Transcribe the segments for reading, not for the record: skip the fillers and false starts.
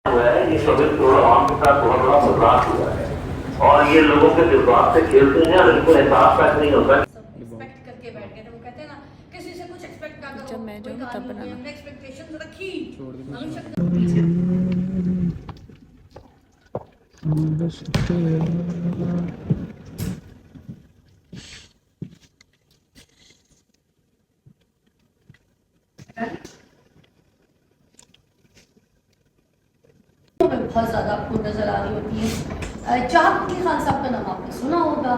हुआ है, ये सभी प्रोग्राम के साथ बहुत बड़ा बदलाव हुआ है और ये लोगों के जज्बात से खेलते हैं और इनको एहसास तक नहीं होता। सब एक्सपेक्ट करके बैठ गए थे। वो कहते हैं ना, किसी से कुछ एक्सपेक्ट ना करो। जब मैं कोई जाऊंगी तब कहानी होगी, बनाना। हमने एक्सपेक्टेशंस रखी। बहुत ज़्यादा आपको नज़र आ रही होती है। चाहत अली खान साहब का नाम आपने सुना होगा।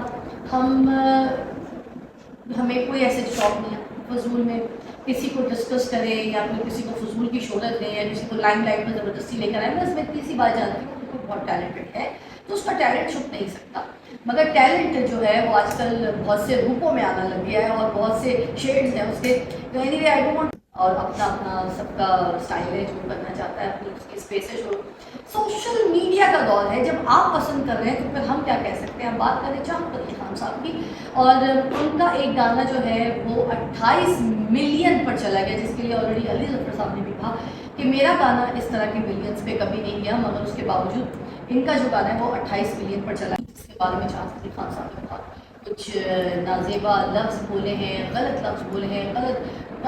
हमें कोई ऐसे शौक नहीं है फजूल में किसी को डिस्कस करें या फिर किसी को फजूल की शोहरत दें या किसी को लाइमलाइट में ज़बरदस्ती लेकर आए। मैं इसमें इतनी सी बात जानती हूँ कि बहुत टैलेंटेड है तो उसका टैलेंट छुप नहीं सकता, मगर टैलेंट जो है वो आजकल बहुत से रूपों में आना लग गया है और बहुत से शेड्स हैं उसके। तो एनीवे आई डोंट वांट, और अपना अपना सबका स्टाइल है, जो करना चाहता है अपनी उसकी स्पेस है। जो सोशल मीडिया का दौर है, जब आप पसंद कर रहे हैं तो फिर हम क्या कह सकते हैं। हम बात करें चाहत अली खान साहब की, और उनका एक गाना जो है वो 28 मिलियन पर चला गया, जिसके लिए ऑलरेडी अली जफर साहब ने भी कहा कि मेरा गाना इस तरह के मिलियंस पे कभी नहीं गया, मगर उसके बावजूद इनका जो गाना है वो 28 मिलियन पर चला। जिसके बारे में चाहत अली खान साहब ने कहा कुछ नाजेबा लफ्ज़ बोले हैं, गलत लफ्ज़ बोले हैं, गलत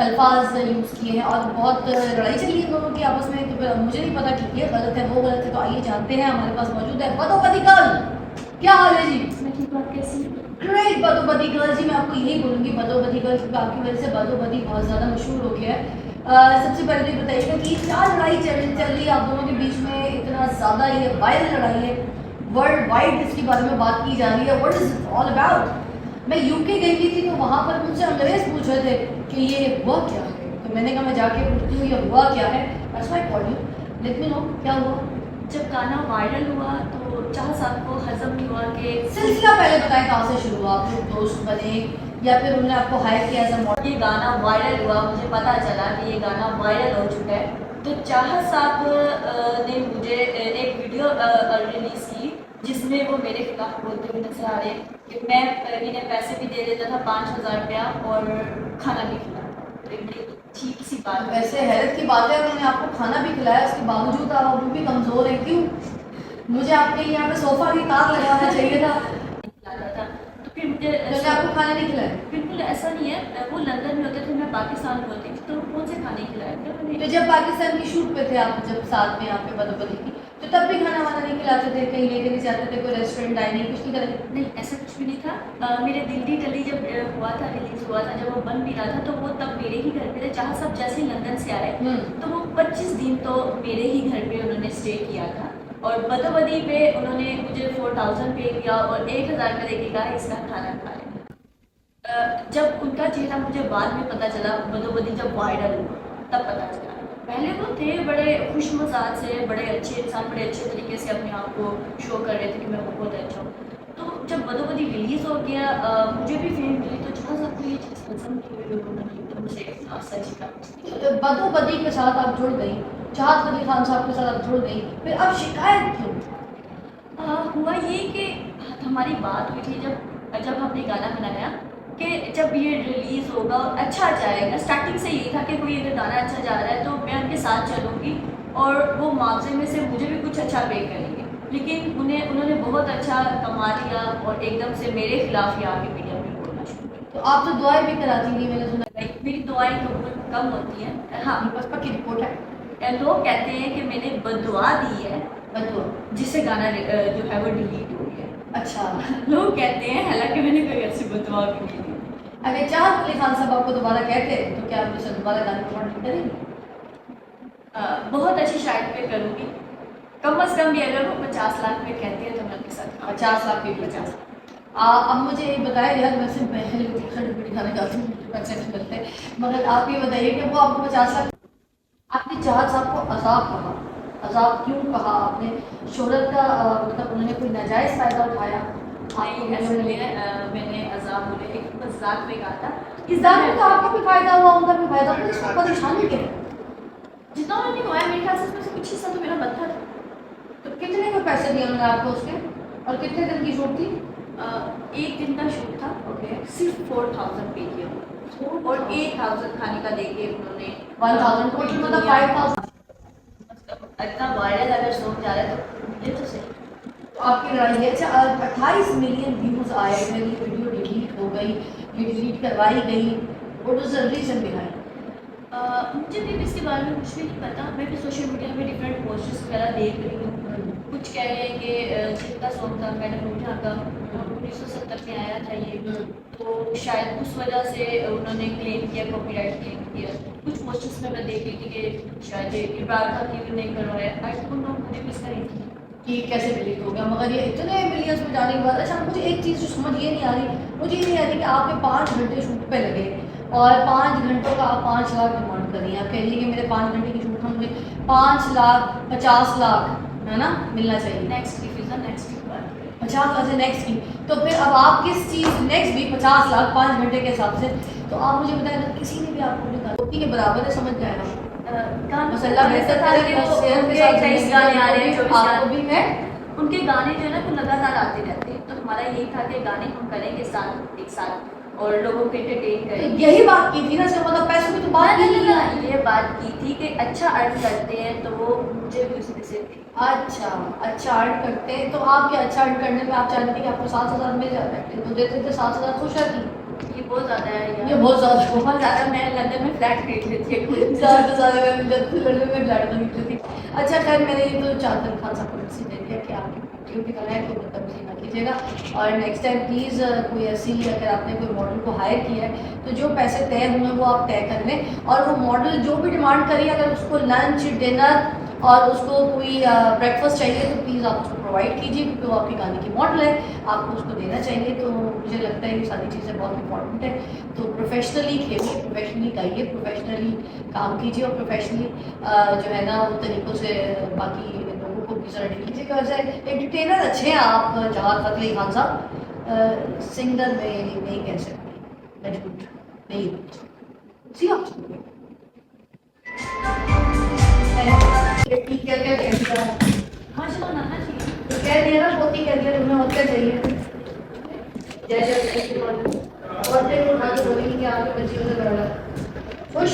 अल्फाज यूज़ किए हैं और बहुत लड़ाई चली है दोनों की आपस में। तो फिर मुझे नहीं पता कि ये गलत है वो गलत है। तो आइए जानते हैं, हमारे पास मौजूद है बदोबदी गर्ल। क्या हाल है जी? मैं ठीक हूँ, आप कैसी हैं? ग्रेट बदोबदी गर्ल जी। मैं आपको यही बोलूँगी बदोबदी गर्ल, क्योंकि आपकी वजह से बदोबदी बहुत ज़्यादा मशहूर हो गया है। सबसे पहले तो ये बताइएगा कि क्या लड़ाई चल रही है आप दोनों के बीच में, इतना ज़्यादा ये वायरल लड़ाई है, वर्ल्ड वाइड इसके बारे में बात की जा रही है। What is it all about? मैं यूके गई थी तो वहाँ पर मुझसे अंग्रेज पूछ रहे थे कि ये हुआ क्या है, तो मैंने कहा मैं जाके पूछती हूँ ये हुआ क्या है। That's why I called you, let me know क्या हुआ। जब गाना वायरल हुआ तो चाह साहब को हजम नहीं हुआ कि सिलसिला पहले बताएं कहाँ से शुरू हुआ, आप लोग दोस्त बने या फिर उन्होंने आपको हायर किया एज अ मॉडल? ये गाना वायरल हुआ, मुझे पता चला कि ये गाना वायरल हो चुका है। तो चाह साहब ने मुझे एक वीडियो रिलीज़ की जिसमें वो मेरे खिलाफ बोलते हुए नजर आ रहे कि मैं इन्हें पैसे भी दे देता था 5,000 रुपया और खाना भी खिलाता। तो एक बड़ी ठीक सी बात। वैसे हैरत की बात है, उन्होंने आपको खाना भी खिलाया, उसके बावजूद आप अभी भी कमज़ोर हैं, क्यों? मुझे आपके यहाँ पे सोफ़ा की ताक लगाना चाहिए था। खिलाता था तो फिर मुझे मैंने आपको खाना नहीं खिलाया? बिल्कुल ऐसा नहीं है, वो लंदन में होते थे, मैं पाकिस्तान में होती थी, तो कौन से खाने खिलाए थे मैंने? तो जब पाकिस्तान की शूट पे थे आप, जब साथ में यहाँ पे बदोबदी की, तो तब भी खाना वाना नहीं खिलाते थे, कहीं लेके नहीं जाते थे, कोई रेस्टोरेंट डाइनिंग कुछ नहीं करते? नहीं, ऐसा कुछ भी नहीं था। मेरे दिल्ली टली जब हुआ था, रिलीज हुआ था, जब वो बन भी रहा था तो वो तब मेरे ही घर पे थे। जहाँ सब जैसे ही लंदन से आए तो वो 25 दिन तो मेरे ही घर पे उन्होंने स्टे किया था और बदोबदी पे उन्होंने मुझे 4,000 पे किया और 1,000 का देके कहा इसका खाना खा लेना। जब उनका चेहरा मुझे बाद में पता चला, बदोबदी जब वायरल हुआ तब पता चला। पहले वो थे बड़े खुश मजाज से, बड़े अच्छे इंसान, बड़े अच्छे तरीके से अपने आप को शो कर रहे थे कि मैं बहुत अच्छा हूँ। तो जब बदोबदी रिलीज़ हो गया, मुझे भी फेम मिली, तो चाह सबको ये चीज़ पसंद की हुई उन्होंने एकदम से सच का। तो बदोबदी के साथ आप जुड़ गई, चाहत अली खान साहब के साथ आप जुड़ गई, फिर अब शिकायत क्यों? हुआ ये कि हमारी बात हुई थी जब हमने गाना बनाया कि जब ये रिलीज़ होगा और अच्छा जाएगा। स्टार्टिंग से यही था कि कोई अगर गाना अच्छा जा रहा है तो मैं उनके साथ चलूँगी और वो मुआवजे में से मुझे भी कुछ अच्छा पे करेंगे। लेकिन उन्होंने बहुत अच्छा कमा लिया और एकदम से मेरे खिलाफ ही आके मीडिया में बोलना शुरू कर तो आप तो दुआएं भी कराती थी, मैंने सुना। दिया। मेरी दुआएं कबूल कम होती हैं। हाँ, आपके पास पक्की रिपोर्ट है? लोग कहते हैं कि मैंने बददुआ दी है, बदुआ? जिससे गाना जो है वो डिलीट हो गया। अच्छा, लोग कहते हैं, हालांकि मैंने कोई ऐसी बददुआ भी नहीं दी। अगर चाहत अली खान साहब आपको दोबारा कहते तो क्या आप उसे दोबारा गाने रिकॉर्ड करेंगे? बहुत अच्छी शायद पे करूँगी। कम अज़ कम भी अगर वो 50 लाख पे कहती है तो मैं उनके साथ 50 लाख की 50। अब मुझे ये बताया यार, वैसे पहले खड़ी खाने जाती हूँ, पैसे नहीं मिलते, मगर आप ये बताइए कि वो आपको 50 लाख, आपने चाहत साहब को अजाब कहा, अजाब क्यों कहा आपने? शोहरत का मतलब उन्होंने कोई नाजायज़ फ़ायदा उठाया? नहीं, ऐसा नहीं है। मैंने अज़ाब बोले एक मज़ाक में कहा था। इस दाम में तो आपका भी फ़ायदा हुआ, उनका भी फ़ायदा हुआ, इसको परेशानी क्या है? जितना उन्होंने कमाया मेरे ख्याल से उसमें से कुछ हिस्सा तो मेरा बनता था। तो कितने को पैसे दिए उन्होंने आपको उसके, और कितने दिन की शूट थी? एक दिन का शूट था, ओके, सिर्फ 4,000 पे किया और 8,000 खाने का दे के उन्होंने 1,000 टोटल, मतलब 5,000। इतना वायरल अगर जा रहा है तो ये तो सही। आपकी राय है? अच्छा, 28 मिलियन व्यूज आए, मेरी वीडियो डिलीट हो गई, ये डिलीट करवाई गई, what was the reason behind? मुझे भी इसके बारे में कुछ भी नहीं पता। मैं भी सोशल मीडिया में डिफरेंट पोस्ट्स वगैरह देख रही हूँ। कुछ कह रहे हैं कि जिनका सॉन्ग था मैडम नूठा का 1970 में आया था ये, तो शायद उस वजह से उन्होंने क्लेम किया, कॉपीराइट क्लेम किया। कुछ पोस्टर्स में मैं देख रही थी कि शायद इमरान खान की भी नहीं करवाया। आई डोंट नो, मुझे भी इसका रीज़न कि कैसे डिलीट हो गया, मगर ये इतने मिलियंस में जाने के बाद। अच्छा, मुझे एक चीज़ जो समझ ये नहीं आ रही, मुझे ये नहीं आ रही कि आपके 5 घंटे शूट पे लगे और 5 घंटों का आप 5 लाख डिमांड कर रही हैं। आप कह रही है कि मेरे 5 घंटे की शूट में मुझे 5 लाख 50 लाख है ना मिलना चाहिए। Next week is the next week बात करें। 50 लाख से नेक्स्ट की, तो फिर अब आप किस चीज़ नेक्स्ट वीक 50 लाख 5 घंटे के हिसाब से, तो आप मुझे बताएं अगर किसी ने भी आपको रोटी के बराबर है, समझ जाएगा मसला बेहतर था कि वो उनके 23 गाने आ रहे हैं, आपको भी है। उनके गाने जो है ना वो लगातार आते रहते हैं, तो हमारा यही था कि गाने हम करेंगे साथ एक साथ और लोगों को एंटरटेन तो करेंगे। यही बात की थी ना सर, मतलब पैसों की तो बात ना नहीं ना है। ये बात की थी कि अच्छा अर्न करते हैं तो वो मुझे भी उसमें से थी। अच्छा अर्न करते हैं, तो आप क्या अच्छा अर्न करने में आप चाहती थी कि आपको 7,000 मिल जाता है, तो देते थे 7,000 खुश रहती। ये बहुत ज़्यादा है यार, ये बहुत ज़्यादा बहुत ज़्यादा। मैं लंदन में फ्लैट खरीद लेती है ज़्यादा लंदन में फ्लैट खरीद लेती। अच्छा खैर, मैंने ये तो चादर खान साहब को मैसेज दे दिया कि आपकी वीडियो की तरह है, कोई बदतमीजी ना कीजिएगा, और नेक्स्ट टाइम प्लीज़ कोई ऐसी, अगर आपने कोई मॉडल को हायर किया है तो जो पैसे तय हुए वो आप तय कर लें, और वो मॉडल जो भी डिमांड करिए, अगर उसको लंच डिनर और उसको कोई ब्रेकफास्ट चाहिए तो प्लीज़ आप उसको प्रोवाइड कीजिए, क्योंकि वो आपके गाने की मॉडल है, आपको उसको देना चाहिए। तो मुझे लगता है ये सारी चीज़ें बहुत इंपॉर्टेंट है। तो प्रोफेशनली खेलिए, प्रोफेशनली गाइए, प्रोफेशनली काम कीजिए, और प्रोफेशनली जो है ना वो तरीक़ों से बाकी लोगों को भी ज़रा डील कीजिएगा। वैसे एंटरटेनर अच्छे हैं आप जहाँ फतेह अली खान साहब, सिंगर में नहीं कह सकती, मैं झूठ नहीं सी आप ठीक है क्या कहती है? हाँ चलो नाना चाहिए तो कह दिया ना, पोती कह दिया, तुम्हें और क्या चाहिए? जैसे और फिर उठा के बोलेंगे कि आपके बच्चियों से बड़ा खुश।